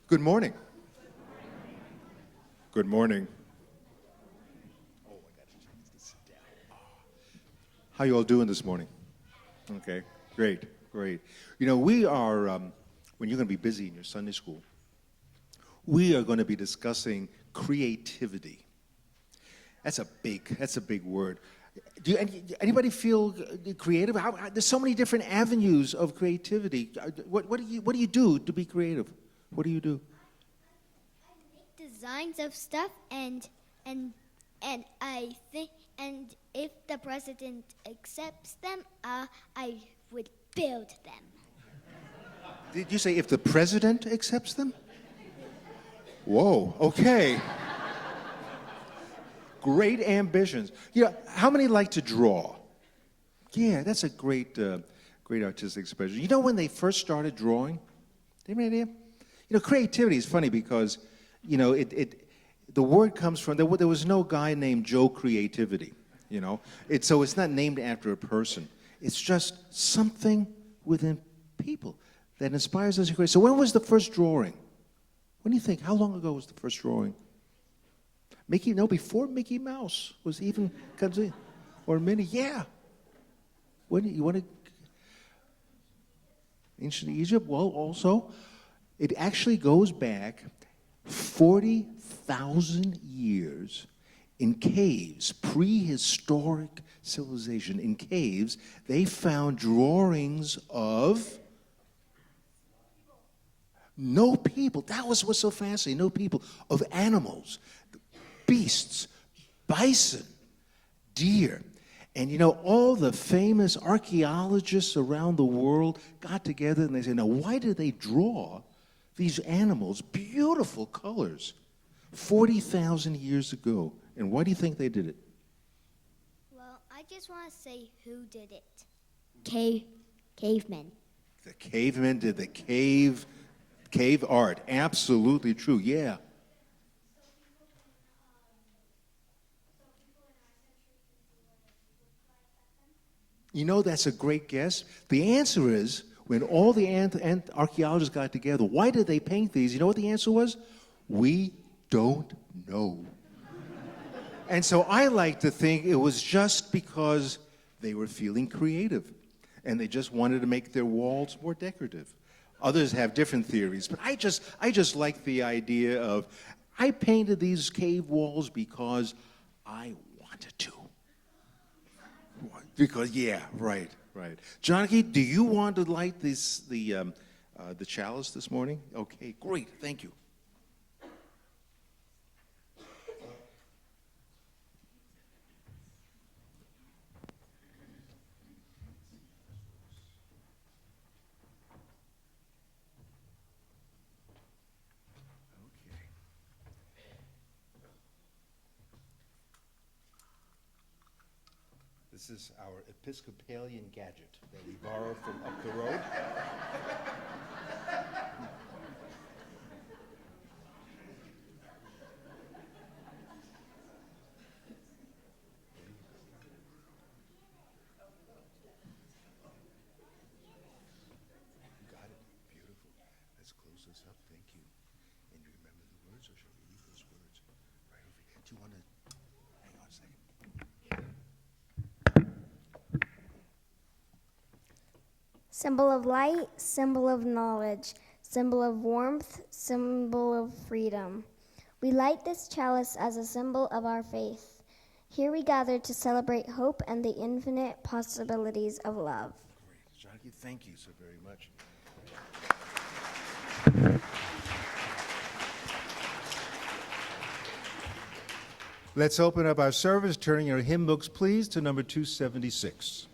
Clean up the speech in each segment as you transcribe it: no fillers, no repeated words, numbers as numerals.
Good morning. Good morning. Oh, I got to sit down. How you all doing this morning? Okay, great. You know, we are, when you're going to be busy in your Sunday school, we are going to be discussing creativity. That's a big word. Do anybody feel creative? There's so many different avenues of creativity. What do you do to be creative? What do you do? I make designs of stuff, and I think, and if the president accepts them, I would build them. Did you say if the president accepts them? Whoa. Okay. Great ambitions. You know, how many like to draw? Yeah, that's a great artistic expression. You know when they first started drawing? Do you have any idea? You know, creativity is funny because, you know, the word comes from, there was no guy named Joe Creativity, you know. So it's not named after a person. It's just something within people that inspires us to create. So when was the first drawing? When do you think? How long ago was the first drawing? Before Mickey Mouse was even comes in, or Minnie. Yeah. When you want to ancient Egypt? Well, also, it actually goes back 40,000 years in caves, prehistoric civilization. In caves, they found drawings of no people. That was what's so fascinating. No people, of animals. Beasts, bison, deer. And you know, all the famous archaeologists around the world got together and they said, now why did they draw these animals, beautiful colors, 40,000 years ago? And why do you think they did it? Well, I just want to say who did it. Cavemen. The cavemen did the cave art. Absolutely true, yeah. You know, that's a great guess. The answer is, when all the archaeologists got together, why did they paint these? You know what the answer was? We don't know. And so I like to think it was just because they were feeling creative, and they just wanted to make their walls more decorative. Others have different theories, but I just like the idea of, I painted these cave walls because I wanted to. Because, yeah, right. Johnny, do you want to light the chalice this morning? Okay, great, thank you. This is our Episcopalian gadget that we borrowed from up the road. Got it. Beautiful. Let's close this up. Thank you. And you remember the words, or shall we read those words? Right over here. Do you want to hang on a second? Symbol of light, symbol of knowledge, symbol of warmth, symbol of freedom. We light this chalice as a symbol of our faith. Here we gather to celebrate hope and the infinite possibilities of love. Great. Jackie, thank you so very much. Let's open up our service, turning our hymn books, please, to number 276.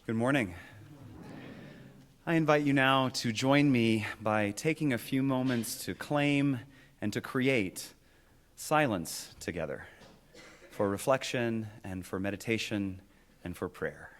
Good morning. I invite you now to join me by taking a few moments to claim and to create silence together for reflection and for meditation and for prayer.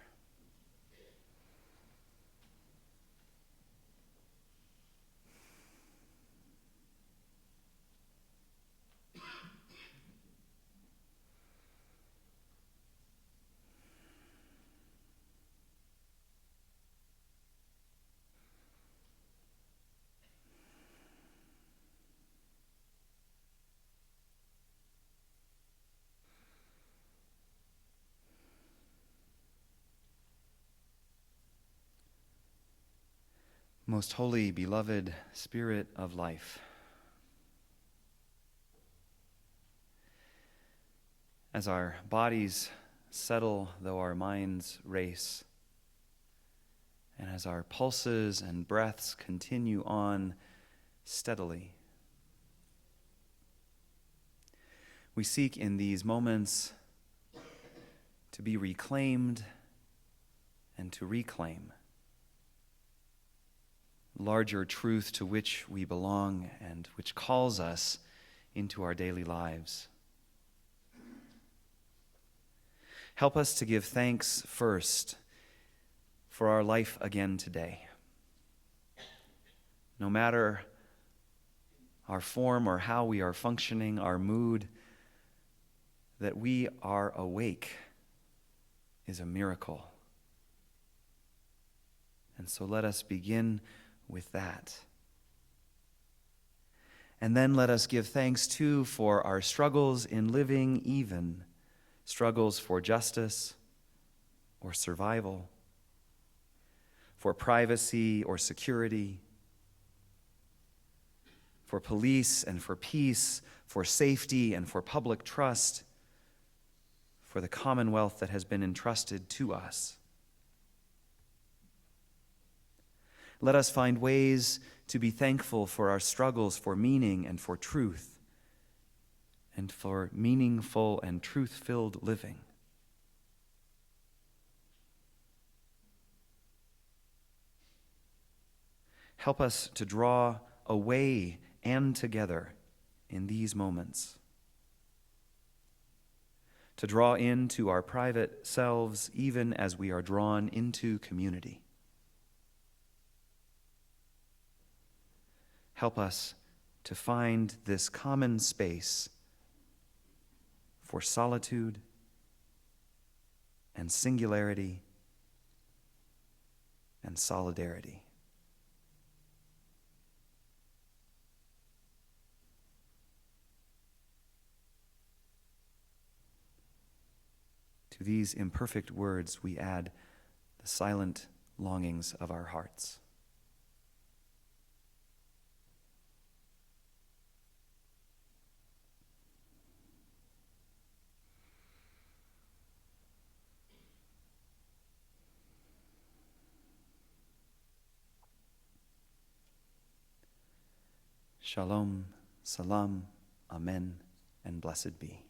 Most holy, beloved Spirit of life, as our bodies settle, though our minds race, and as our pulses and breaths continue on steadily, we seek in these moments to be reclaimed and to reclaim larger truth to which we belong and which calls us into our daily lives. Help us to give thanks first for our life again today. No matter our form or how we are functioning, our mood, that we are awake is a miracle. And so let us begin with that. And then let us give thanks too for our struggles in living, even struggles for justice or survival, for privacy or security, for police and for peace, for safety and for public trust, for the commonwealth that has been entrusted to us. Let us find ways to be thankful for our struggles for meaning and for truth, and for meaningful and truth-filled living. Help us to draw away and together in these moments, to draw into our private selves even as we are drawn into community. Help us to find this common space for solitude and singularity and solidarity. To these imperfect words we add the silent longings of our hearts. Shalom, salam, amen, and blessed be.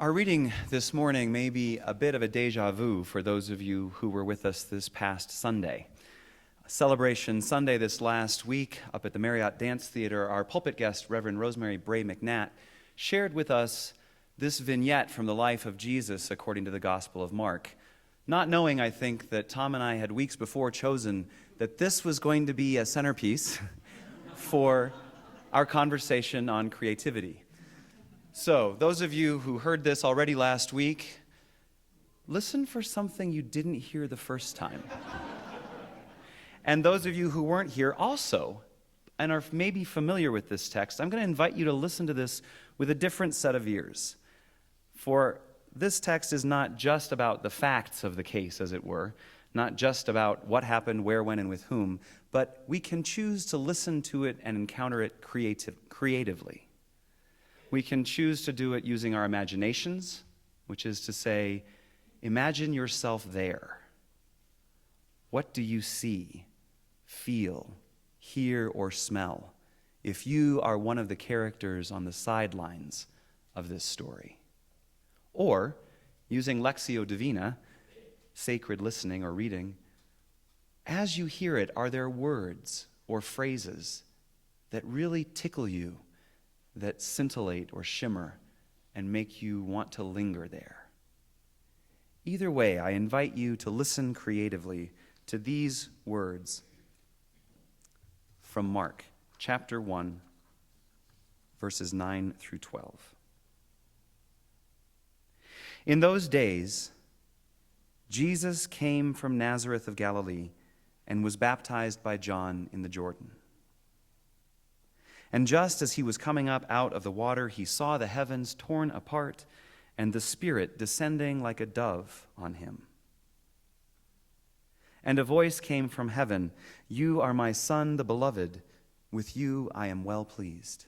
Our reading this morning may be a bit of a deja vu for those of you who were with us this past Sunday. Celebration Sunday this last week up at the Marriott Dance Theater, our pulpit guest, Reverend Rosemary Bray McNatt, shared with us this vignette from the life of Jesus according to the Gospel of Mark. Not knowing, I think, that Tom and I had weeks before chosen that this was going to be a centerpiece for our conversation on creativity. So, those of you who heard this already last week, listen for something you didn't hear the first time. And those of you who weren't here also, and are maybe familiar with this text, I'm going to invite you to listen to this with a different set of ears. For this text is not just about the facts of the case, as it were, not just about what happened, where, when, and with whom, but we can choose to listen to it and encounter it creatively. We can choose to do it using our imaginations, which is to say, imagine yourself there. What do you see, feel, hear, or smell if you are one of the characters on the sidelines of this story? Or, using Lectio Divina, sacred listening or reading, as you hear it, are there words or phrases that really tickle you, that scintillate or shimmer and make you want to linger there? Either way, I invite you to listen creatively to these words from Mark, chapter 1, verses 9 through 12. In those days, Jesus came from Nazareth of Galilee and was baptized by John in the Jordan. And just as he was coming up out of the water, he saw the heavens torn apart and the Spirit descending like a dove on him. And a voice came from heaven, "You are my Son, the Beloved. With you I am well pleased."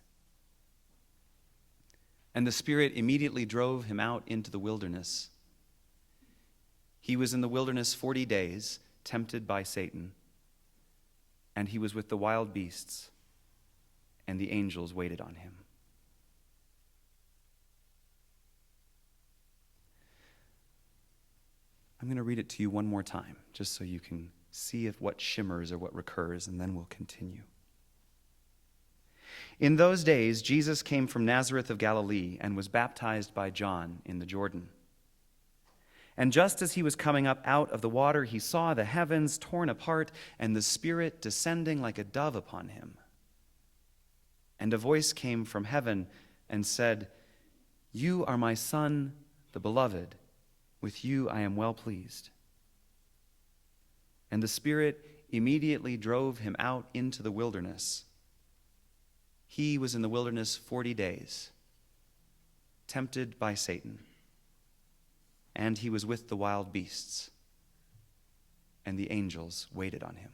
And the Spirit immediately drove him out into the wilderness. He was in the wilderness 40 days, tempted by Satan, and he was with the wild beasts, and the angels waited on him. I'm going to read it to you one more time, just so you can see if what shimmers or what recurs, and then we'll continue. In those days, Jesus came from Nazareth of Galilee and was baptized by John in the Jordan. And just as he was coming up out of the water, he saw the heavens torn apart and the Spirit descending like a dove upon him. And a voice came from heaven and said, "You are my Son, the Beloved. With you I am well pleased." And the Spirit immediately drove him out into the wilderness. He was in the wilderness 40 days, tempted by Satan. And he was with the wild beasts, and the angels waited on him.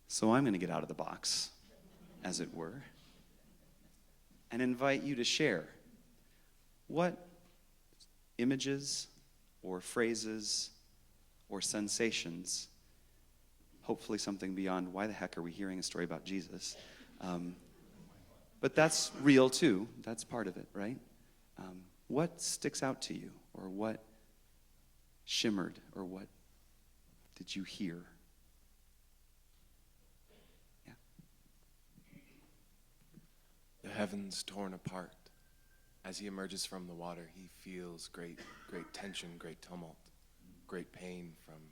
So I'm going to get out of the box, as it were, and invite you to share what images or phrases or sensations, hopefully something beyond why the heck are we hearing a story about Jesus, but that's real too, that's part of it, right? What sticks out to you, or what shimmered, or what did you hear? Yeah. The heavens torn apart. As he emerges from the water, he feels great tension, great tumult, great pain from...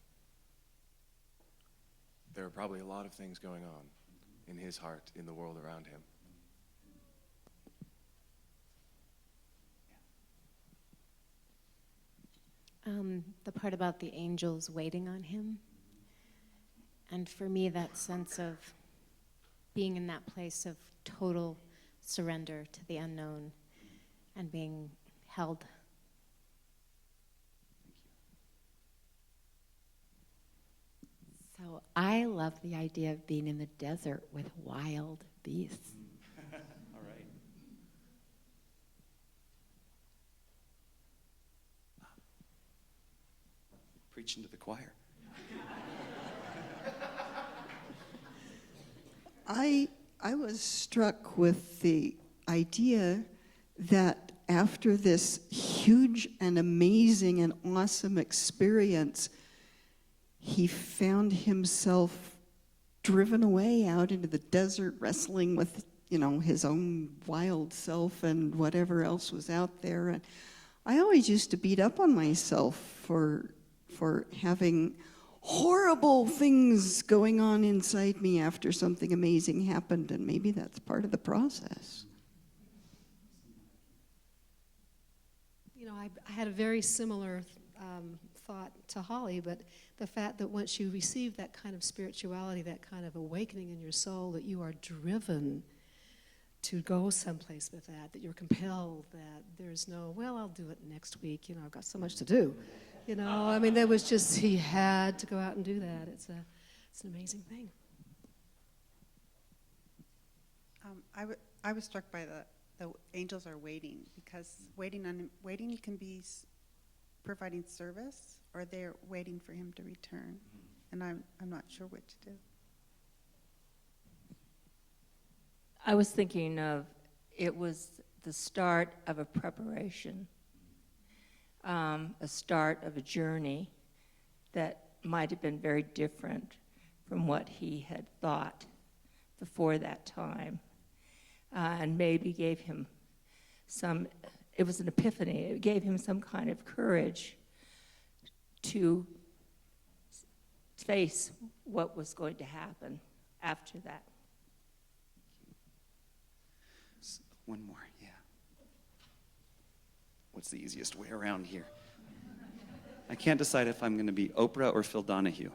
There are probably a lot of things going on in his heart, in the world around him. The part about the angels waiting on him. And for me, that sense of being in that place of total surrender to the unknown and being held. So I love the idea of being in the desert with wild beasts. All right. preaching to the choir. I was struck with the idea that after this huge and amazing and awesome experience, he found himself driven away out into the desert, wrestling with, his own wild self and whatever else was out there. And I always used to beat up on myself for having horrible things going on inside me after something amazing happened, and maybe that's part of the process. I had a very similar thought to Holly, but the fact that once you receive that kind of spirituality, that kind of awakening in your soul, that you are driven to go someplace with that you're compelled, that there's no, well, I'll do it next week, I've got so much to do. There was just, he had to go out and do that. It's an amazing thing. I was struck by the angels are waiting, because waiting can be providing service, or they're waiting for him to return, and I'm not sure what to do. I was thinking of, it was the start of a preparation, a start of a journey that might have been very different from what he had thought before that time, and maybe gave him it was an epiphany. It gave him some kind of courage to face what was going to happen after that. One more, yeah. What's the easiest way around here? I can't decide if I'm going to be Oprah or Phil Donahue.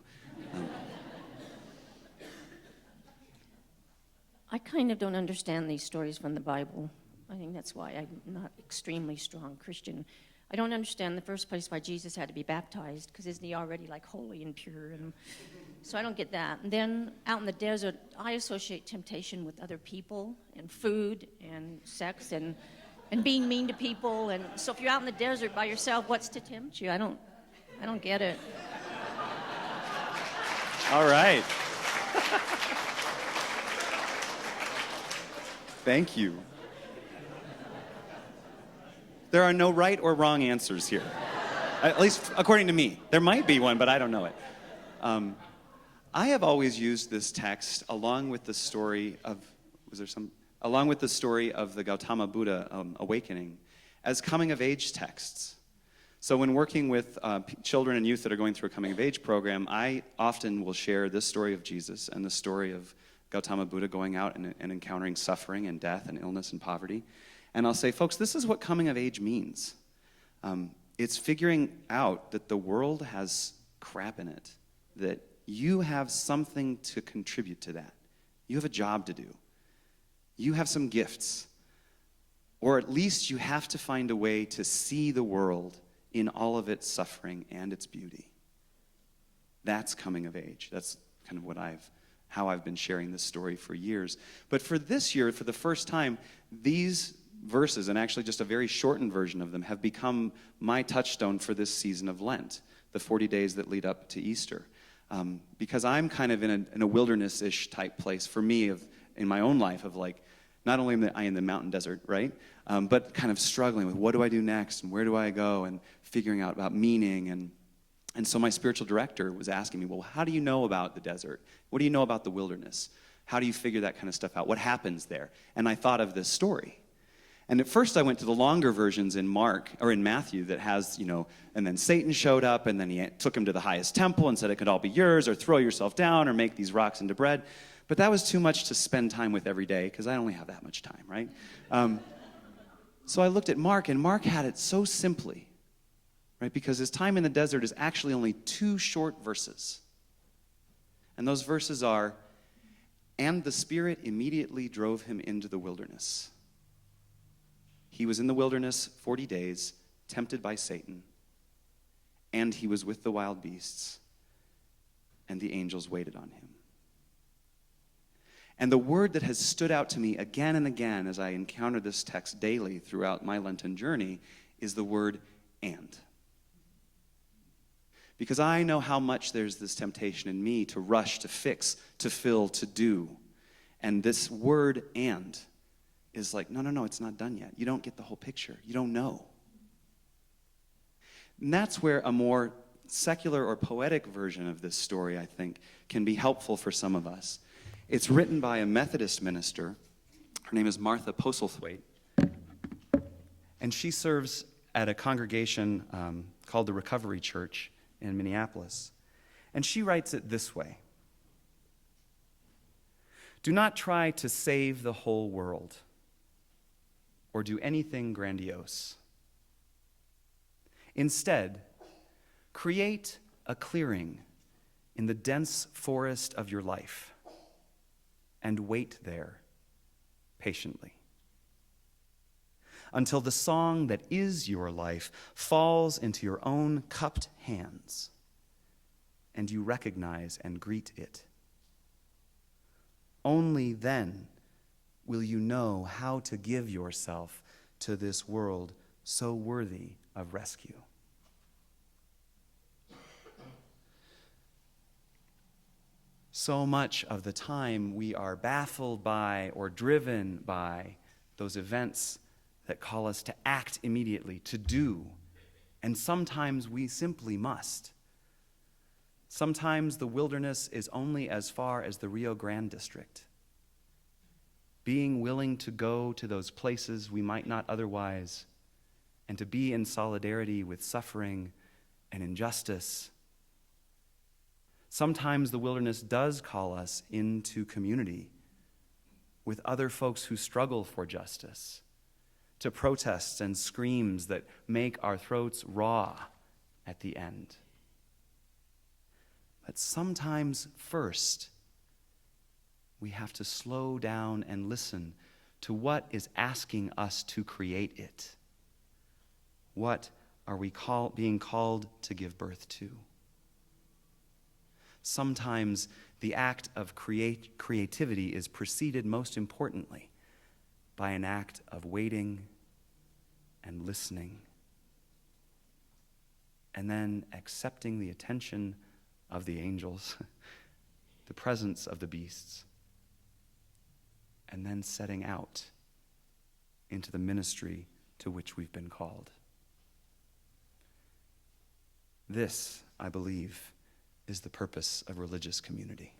I kind of don't understand these stories from the Bible. I think that's why I'm not extremely strong Christian. I don't understand in the first place why Jesus had to be baptized, because isn't he already like holy and pure? And so I don't get that. And then out in the desert, I associate temptation with other people and food and sex and being mean to people. And so if you're out in the desert by yourself, what's to tempt you? I don't get it. All right. Thank you. There are no right or wrong answers here, at least according to me. There might be one, but I don't know it. I have always used this text along with the story of the Gautama Buddha awakening as coming-of-age texts. So when working with children and youth that are going through a coming-of-age program, I often will share this story of Jesus and the story of Gautama Buddha going out and encountering suffering and death and illness and poverty. And I'll say, folks, this is what coming of age means. It's figuring out that the world has crap in it, that you have something to contribute to that. You have a job to do. You have some gifts. Or at least you have to find a way to see the world in all of its suffering and its beauty. That's coming of age. That's kind of how I've been sharing this story for years. But for this year, for the first time, these verses, and actually just a very shortened version of them, have become my touchstone for this season of Lent, the 40 days that lead up to Easter. Because I'm kind of in a wilderness-ish type place for me in my own life of like, not only am I in the mountain desert, right? But kind of struggling with what do I do next and where do I go and figuring out about meaning. And so my spiritual director was asking me, well, how do you know about the desert? What do you know about the wilderness? How do you figure that kind of stuff out? What happens there? And I thought of this story. And at first I went to the longer versions in Matthew that has, and then Satan showed up and then he took him to the highest temple and said it could all be yours, or throw yourself down or make these rocks into bread. But that was too much to spend time with every day because I only have that much time, right? So I looked at Mark, and Mark had it so simply, right? Because his time in the desert is actually only 2 short verses. And those verses are, and the Spirit immediately drove him into the wilderness. He was in the wilderness 40 days, tempted by Satan, and he was with the wild beasts, and the angels waited on him. And the word that has stood out to me again and again as I encounter this text daily throughout my Lenten journey is the word and. Because I know how much there's this temptation in me to rush, to fix, to fill, to do. And this word "and" is like, no, it's not done yet. You don't get the whole picture. You don't know. And that's where a more secular or poetic version of this story, I think, can be helpful for some of us. It's written by a Methodist minister. Her name is Martha Postlethwaite. And she serves at a congregation called the Recovery Church in Minneapolis. And she writes it this way: "Do not try to save the whole world or do anything grandiose. Instead, create a clearing in the dense forest of your life and wait there patiently until the song that is your life falls into your own cupped hands and you recognize and greet it. Only then will you know how to give yourself to this world so worthy of rescue." So much of the time we are baffled by or driven by those events that call us to act immediately, to do, and sometimes we simply must. Sometimes the wilderness is only as far as the Rio Grande district. Being willing to go to those places we might not otherwise, and to be in solidarity with suffering and injustice. Sometimes the wilderness does call us into community with other folks who struggle for justice, to protests and screams that make our throats raw at the end. But sometimes first, we have to slow down and listen to what is asking us to create it. What are we being called to give birth to? Sometimes the act of creativity is preceded, most importantly, by an act of waiting and listening, and then accepting the attention of the angels, the presence of the beasts, and then setting out into the ministry to which we've been called. This, I believe, is the purpose of religious community.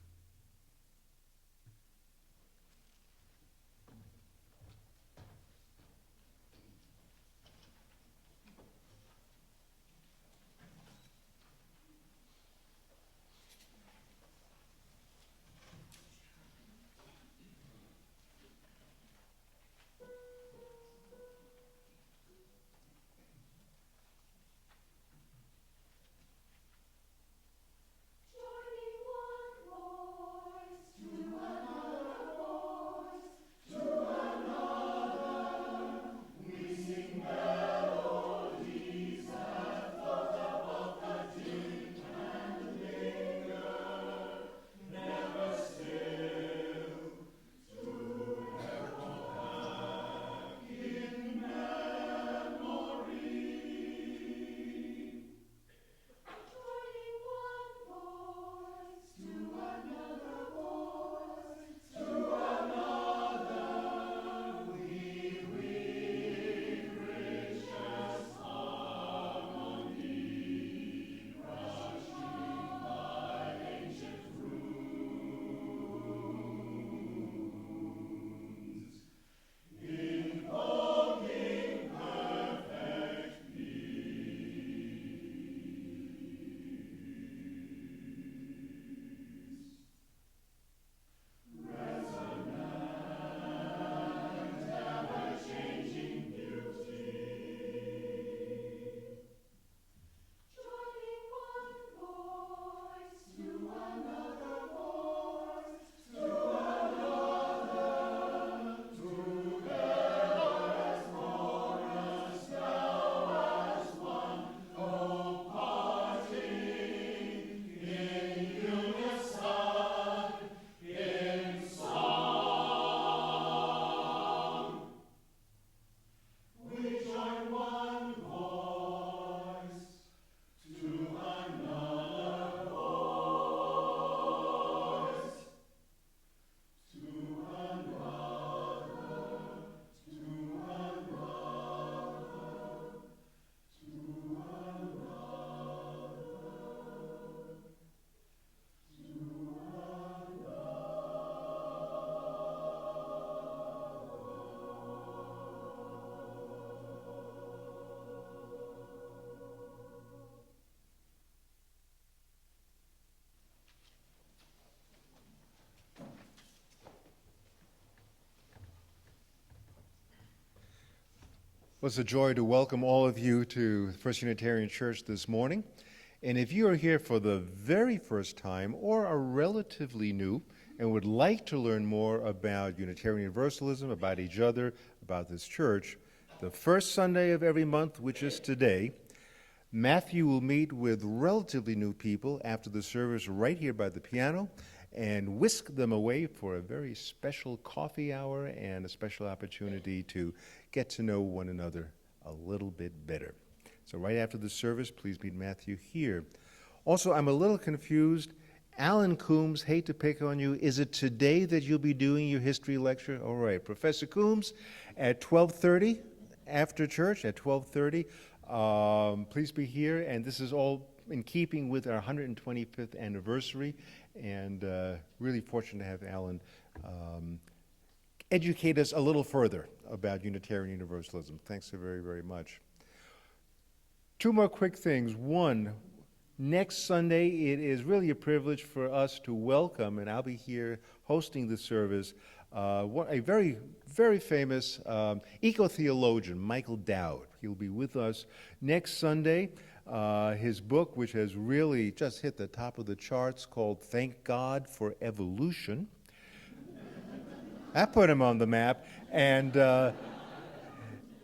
Well, it's a joy to welcome all of you to First Unitarian Church this morning. And if you are here for the very first time or are relatively new and would like to learn more about Unitarian Universalism, about each other, about this church, the first Sunday of every month, which is today, Matthew will meet with relatively new people after the service right here by the piano and whisk them away for a very special coffee hour and a special opportunity to get to know one another a little bit better. So right after the service, please meet Matthew here. Also, I'm a little confused. Alan Coombs, hate to pick on you. Is it today that you'll be doing your history lecture? All right. Professor Coombs, at 12:30, after church, at 12:30, please be here. And this is all in keeping with our 125th anniversary. And really fortunate to have Alan educate us a little further about Unitarian Universalism. Thanks so very, very much. Two more quick things. One, next Sunday, it is really a privilege for us to welcome, and I'll be here hosting the service, a very, very famous eco-theologian, Michael Dowd. He'll be with us next Sunday. His book, which has really just hit the top of the charts, called Thank God for Evolution. That put him on the map. And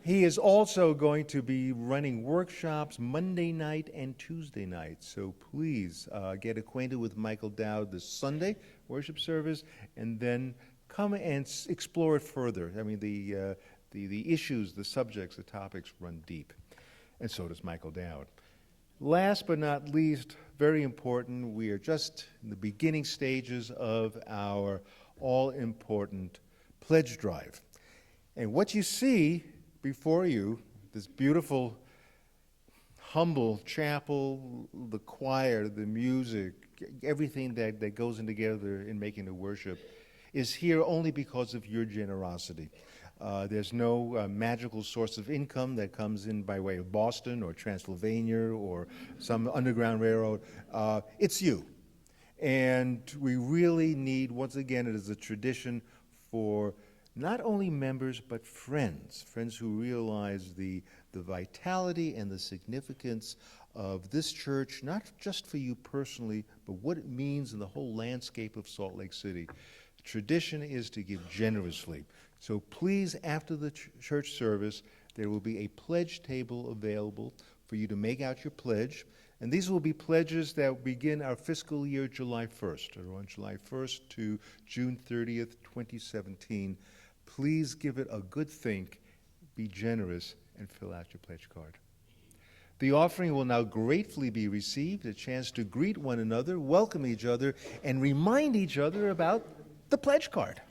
he is also going to be running workshops Monday night and Tuesday night. So please get acquainted with Michael Dowd this Sunday worship service, and then come and explore it further. I mean, the issues, the subjects, the topics run deep. And so does Michael Dowd. Last but not least, very important, we are just in the beginning stages of our all-important pledge drive. And what you see before you, this beautiful, humble chapel, the choir, the music, everything that goes in together in making the worship, is here only because of your generosity. There's no magical source of income that comes in by way of Boston or Transylvania or some underground railroad. It's you. And we really need, once again, it is a tradition for not only members but friends who realize the vitality and the significance of this church, not just for you personally, but what it means in the whole landscape of Salt Lake City. The tradition is to give generously. So please, after the church service, there will be a pledge table available for you to make out your pledge. And these will be pledges that will begin our fiscal year July 1st, or on July 1st to June 30th, 2017. Please give it a good think, be generous, and fill out your pledge card. The offering will now gratefully be received, a chance to greet one another, welcome each other, and remind each other about the pledge card.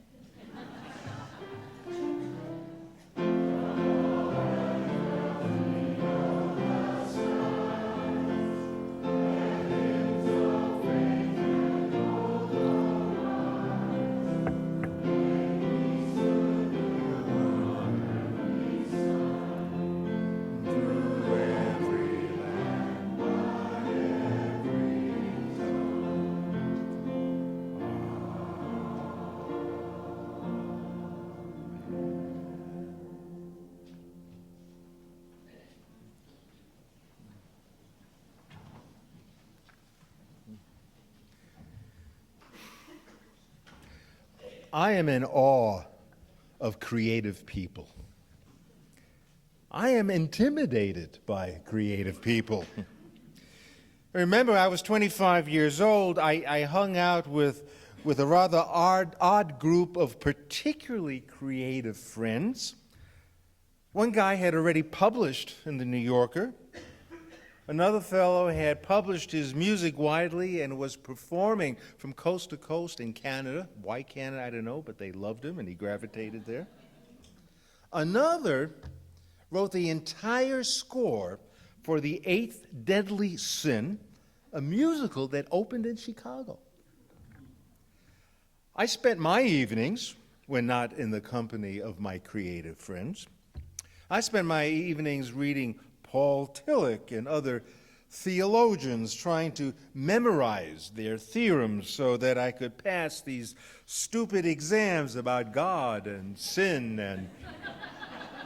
I am in awe of creative people. I am intimidated by creative people. Remember, I was 25 years old. I hung out with a rather odd group of particularly creative friends. One guy had already published in the New Yorker. Another fellow had published his music widely and was performing from coast to coast in Canada. Why Canada, I don't know, but they loved him and he gravitated there. Another wrote the entire score for The Eighth Deadly Sin, a musical that opened in Chicago. I spent my evenings, when not in the company of my creative friends, I spent my evenings reading Paul Tillich and other theologians, trying to memorize their theorems so that I could pass these stupid exams about God and sin and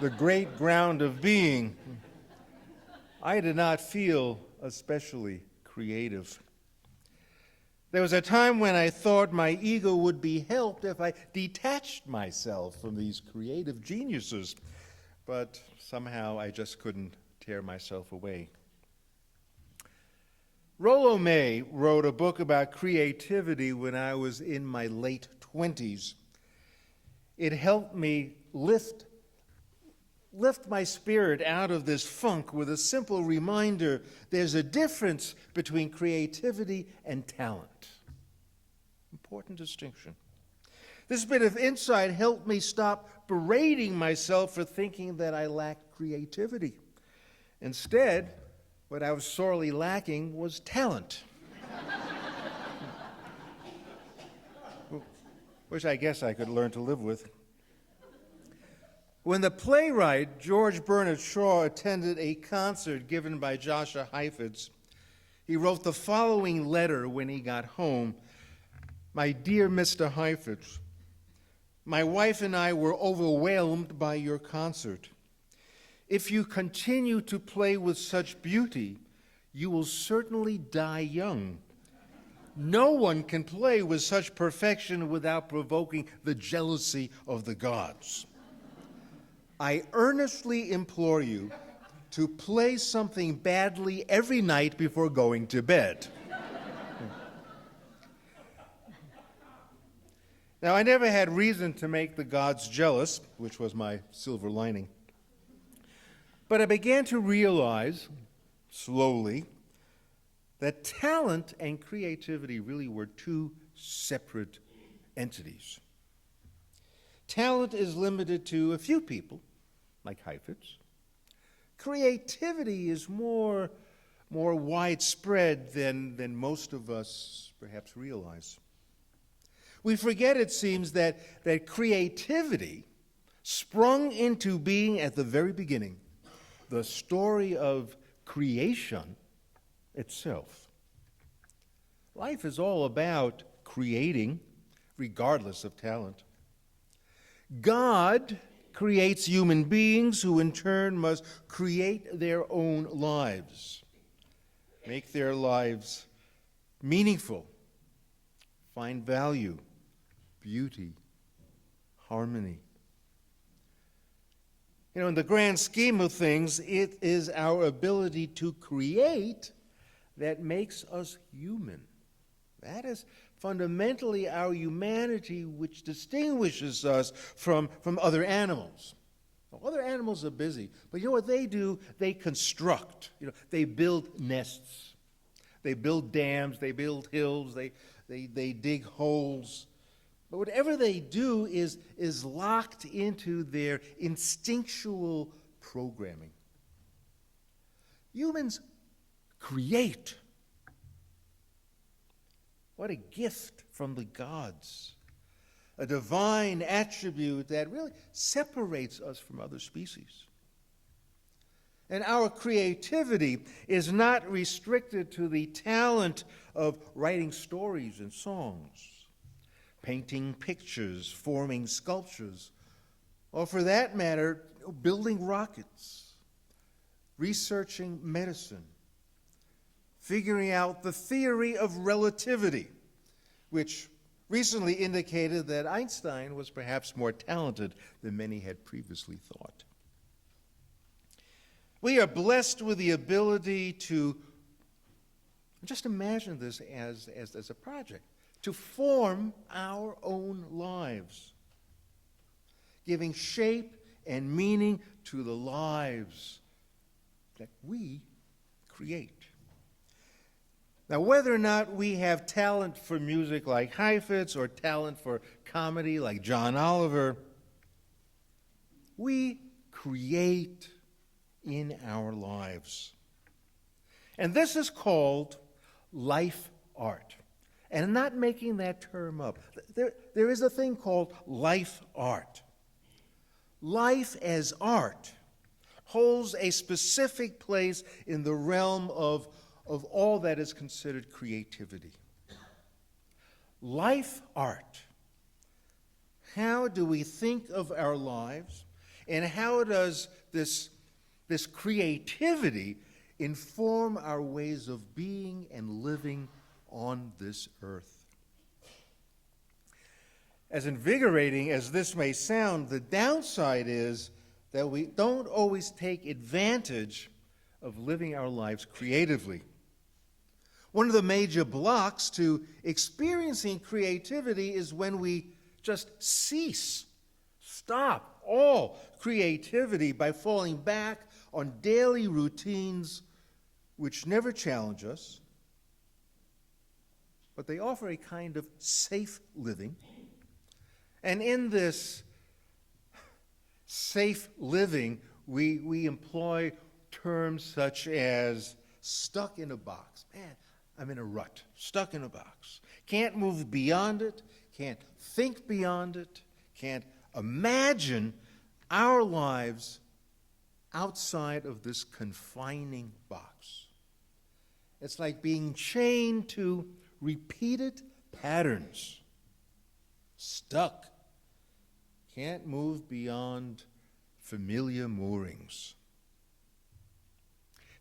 the great ground of being, I did not feel especially creative. There was a time when I thought my ego would be helped if I detached myself from these creative geniuses, but somehow I just couldn't tear myself away. Rollo May wrote a book about creativity when I was in my late 20s. It helped me lift my spirit out of this funk with a simple reminder there's a difference between creativity and talent. Important distinction. This bit of insight helped me stop berating myself for thinking that I lacked creativity. Instead, what I was sorely lacking was talent. Which I guess I could learn to live with. When the playwright George Bernard Shaw attended a concert given by Joshua Heifetz, he wrote the following letter when he got home. My dear Mr. Heifetz, my wife and I were overwhelmed by your concert. If you continue to play with such beauty, you will certainly die young. No one can play with such perfection without provoking the jealousy of the gods. I earnestly implore you to play something badly every night before going to bed. Now, I never had reason to make the gods jealous, which was my silver lining. But I began to realize, slowly, that talent and creativity really were two separate entities. Talent is limited to a few people, like Heifetz. Creativity is more widespread than most of us perhaps realize. We forget, it seems, that creativity sprung into being at the very beginning, the story of creation itself. Life is all about creating, regardless of talent. God creates human beings who in turn must create their own lives, make their lives meaningful, find value, beauty, harmony. You know, in the grand scheme of things, it is our ability to create that makes us human. That is fundamentally our humanity which distinguishes us from other animals. Well, other animals are busy, but you know what they do? They construct. They build nests. They build dams. They build hills. They dig holes. But whatever they do is locked into their instinctual programming. Humans create. What a gift from the gods. A divine attribute that really separates us from other species. And our creativity is not restricted to the talent of writing stories and songs, painting pictures, forming sculptures, or for that matter, building rockets, researching medicine, figuring out the theory of relativity, which recently indicated that Einstein was perhaps more talented than many had previously thought. We are blessed with the ability to, just imagine this as a project, to form our own lives, giving shape and meaning to the lives that we create. Now, whether or not we have talent for music like Heifetz or talent for comedy like John Oliver, we create in our lives. And this is called life art. And I'm not making that term up. There is a thing called life art. Life as art holds a specific place in the realm of all that is considered creativity. Life art. How do we think of our lives? And how does this creativity inform our ways of being and living on this earth? As invigorating as this may sound, the downside is that we don't always take advantage of living our lives creatively. One of the major blocks to experiencing creativity is when we just stop all creativity by falling back on daily routines which never challenge us, but they offer a kind of safe living. And in this safe living, we employ terms such as stuck in a box. Man, I'm in a rut, stuck in a box. Can't move beyond it, can't think beyond it, can't imagine our lives outside of this confining box. It's like being chained to repeated patterns. Stuck. Can't move beyond familiar moorings.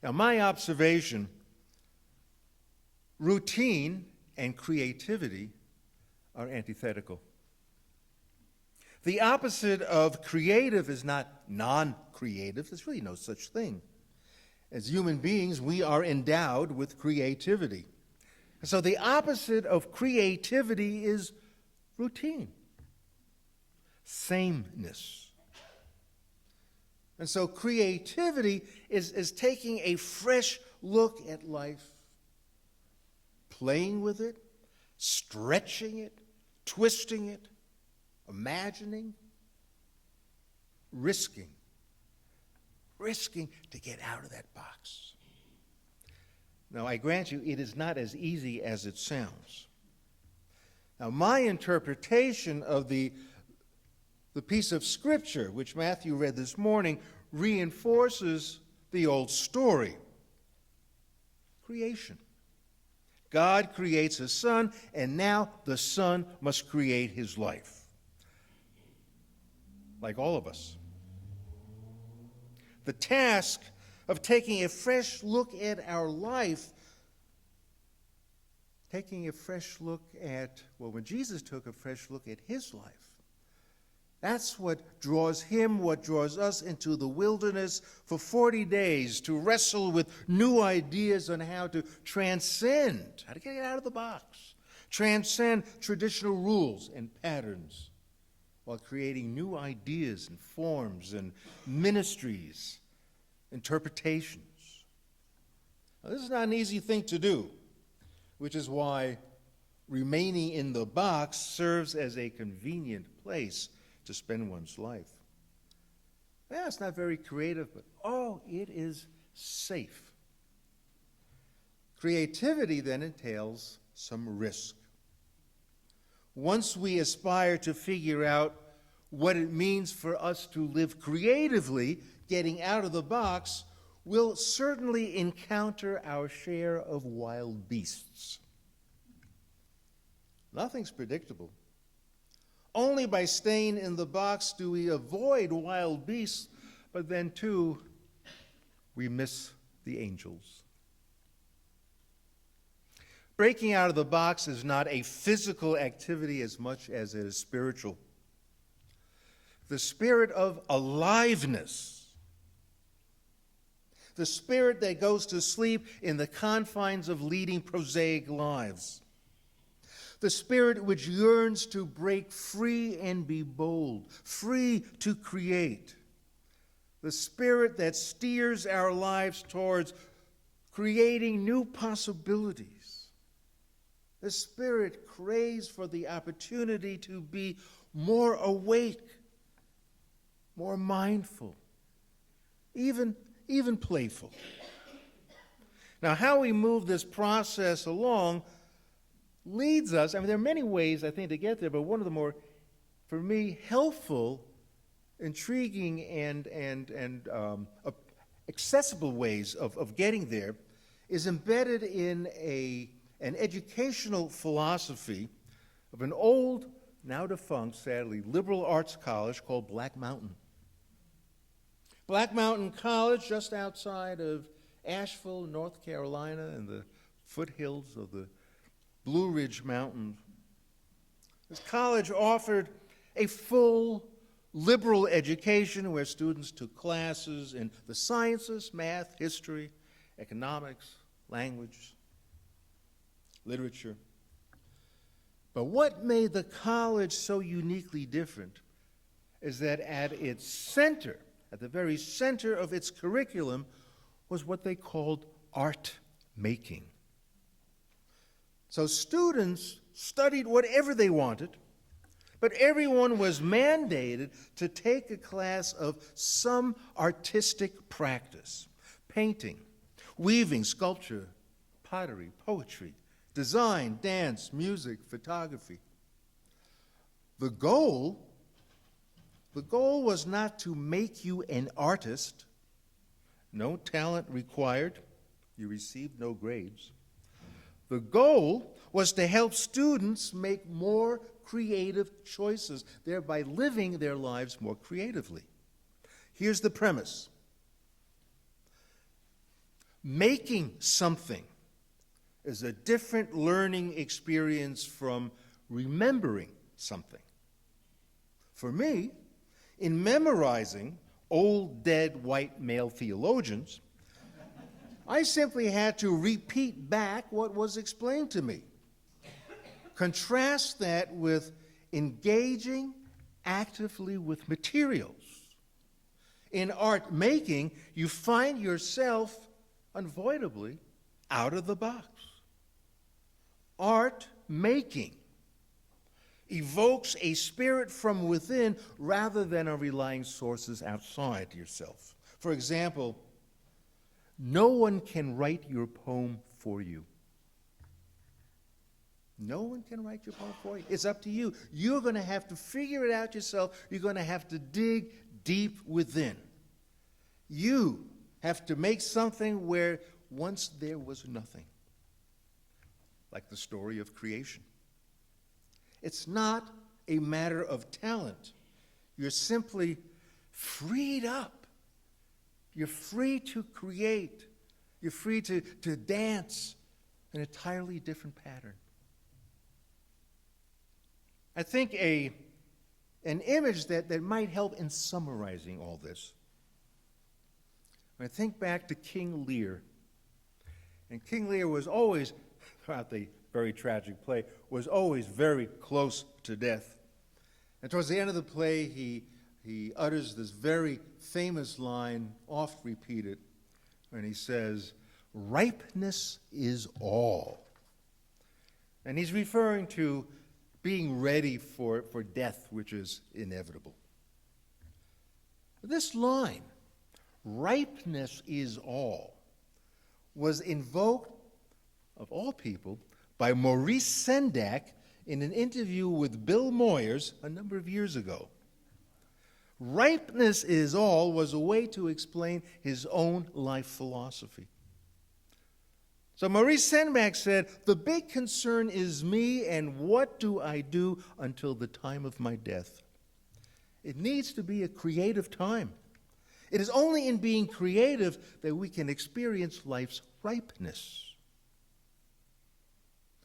Now, my observation, routine and creativity are antithetical. The opposite of creative is not non-creative. There's really no such thing. As human beings, we are endowed with creativity. So the opposite of creativity is routine, sameness. And so creativity is taking a fresh look at life, playing with it, stretching it, twisting it, imagining, risking to get out of that box. Now, I grant you, it is not as easy as it sounds. Now, my interpretation of the piece of Scripture, which Matthew read this morning, reinforces the old story. Creation. God creates a son, and now the son must create his life. Like all of us. The task of taking a fresh look at our life, taking a fresh look at, well, when Jesus took a fresh look at his life, that's what draws him, what draws us into the wilderness for 40 days to wrestle with new ideas on how to transcend, how to get out of the box, transcend traditional rules and patterns, while creating new ideas and forms and ministries, interpretations. Now, this is not an easy thing to do, which is why remaining in the box serves as a convenient place to spend one's life. Yeah, it's not very creative, but it is safe. Creativity then entails some risk. Once we aspire to figure out what it means for us to live creatively, getting out of the box, we'll certainly encounter our share of wild beasts. Nothing's predictable. Only by staying in the box do we avoid wild beasts, but then, too, we miss the angels. Breaking out of the box is not a physical activity as much as it is spiritual. The spirit of aliveness, the spirit that goes to sleep in the confines of leading prosaic lives, the spirit which yearns to break free and be bold, free to create, the spirit that steers our lives towards creating new possibilities. The spirit craves for the opportunity to be more awake, more mindful, even playful. Now, how we move this process along leads us, there are many ways, I think, to get there, but one of the more, for me, helpful, intriguing, and accessible ways of getting there is embedded in an educational philosophy of an old, now defunct, sadly, liberal arts college called Black Mountain. Black Mountain College, just outside of Asheville, North Carolina, in the foothills of the Blue Ridge Mountains. This college offered a full liberal education where students took classes in the sciences, math, history, economics, language, literature. But what made the college so uniquely different is that at its center, at the very center of its curriculum, was what they called art making. So students studied whatever they wanted, but everyone was mandated to take a class of some artistic practice: painting, weaving, sculpture, pottery, poetry, design, dance, music, photography. The goal was not to make you an artist. No talent required. You received no grades. The goal was to help students make more creative choices, thereby living their lives more creatively. Here's the premise. Making something is a different learning experience from remembering something. For me, in memorizing old, dead, white male theologians, I simply had to repeat back what was explained to me. Contrast that with engaging actively with materials. In art making, you find yourself unavoidably out of the box. Art making evokes a spirit from within rather than on relying sources outside yourself. For example, no one can write your poem for you. No one can write your poem for you. It's up to you. You're going to have to figure it out yourself. You're going to have to dig deep within. You have to make something where once there was nothing, like the story of creation. It's not a matter of talent. You're simply freed up. You're free to create. You're free to dance an entirely different pattern. I think an image that might help in summarizing all this. When I think back to King Lear, and King Lear was always, throughout the very tragic play, was always very close to death. And towards the end of the play, he utters this very famous line, oft repeated, when he says, "Ripeness is all." And he's referring to being ready for death, which is inevitable. This line, "Ripeness is all," was invoked, of all people, by Maurice Sendak in an interview with Bill Moyers a number of years ago. Ripeness is all was a way to explain his own life philosophy. So Maurice Sendak said, "The big concern is me and what do I do until the time of my death. It needs to be a creative time. It is only in being creative that we can experience life's ripeness."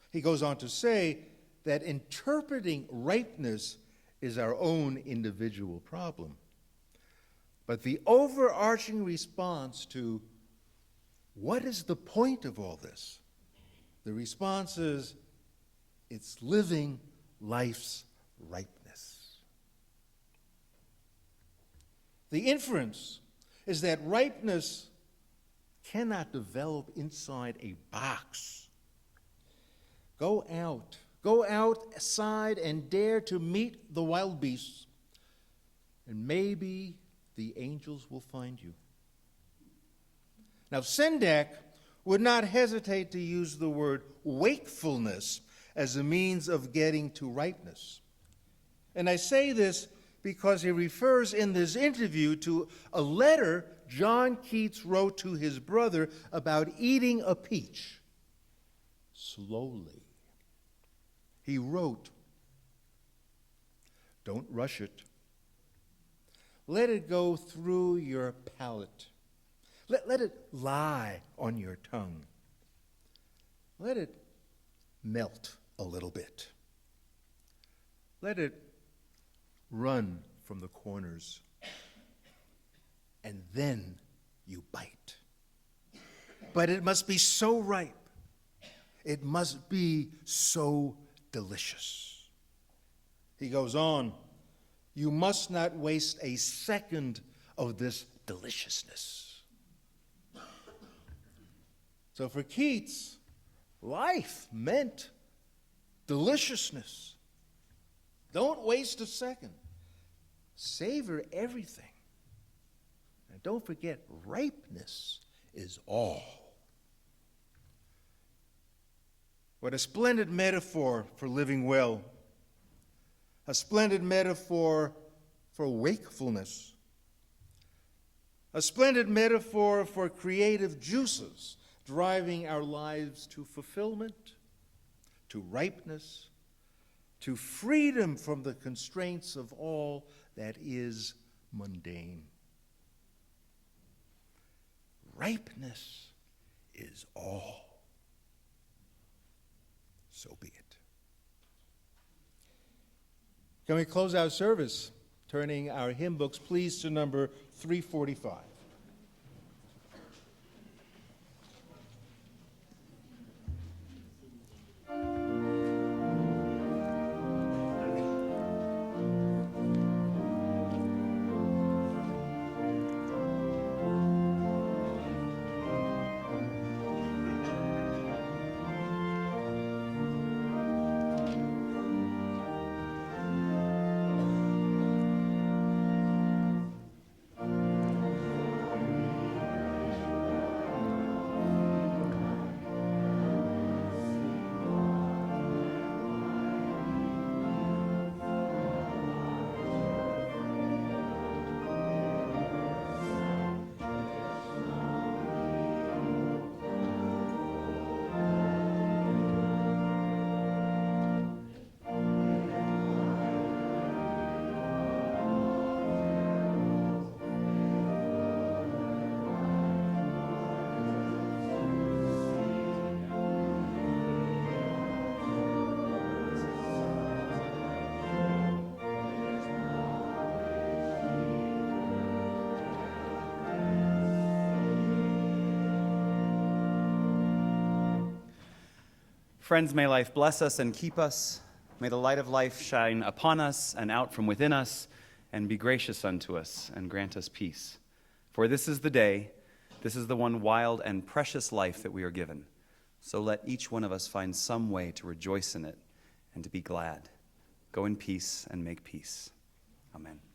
He goes on to say that interpreting ripeness is our own individual problem. But the overarching response to what is the point of all this? The response is, it's living life's ripeness. The inference is that ripeness cannot develop inside a box. Go outside and dare to meet the wild beasts, and maybe the angels will find you. Now, Sendak would not hesitate to use the word wakefulness as a means of getting to ripeness. And I say this because he refers in this interview to a letter John Keats wrote to his brother about eating a peach slowly. He wrote, "Don't rush it. Let it go through your palate. Let it lie on your tongue. Let it melt a little bit. Let it run from the corners. And then you bite. But it must be so ripe. It must be so delicious. He goes on, you must not waste a second of this deliciousness. So for Keats, life meant deliciousness. Don't waste a second. Savor everything. And don't forget, ripeness is all. What a splendid metaphor for living well. A splendid metaphor for wakefulness. A splendid metaphor for creative juices driving our lives to fulfillment, to ripeness, to freedom from the constraints of all that is mundane. Ripeness is all. So be it. Can we close our service, turning our hymn books, please, to number 345. Friends, may life bless us and keep us. May the light of life shine upon us and out from within us, and be gracious unto us and grant us peace. For this is the day, this is the one wild and precious life that we are given. So let each one of us find some way to rejoice in it and to be glad. Go in peace and make peace. Amen.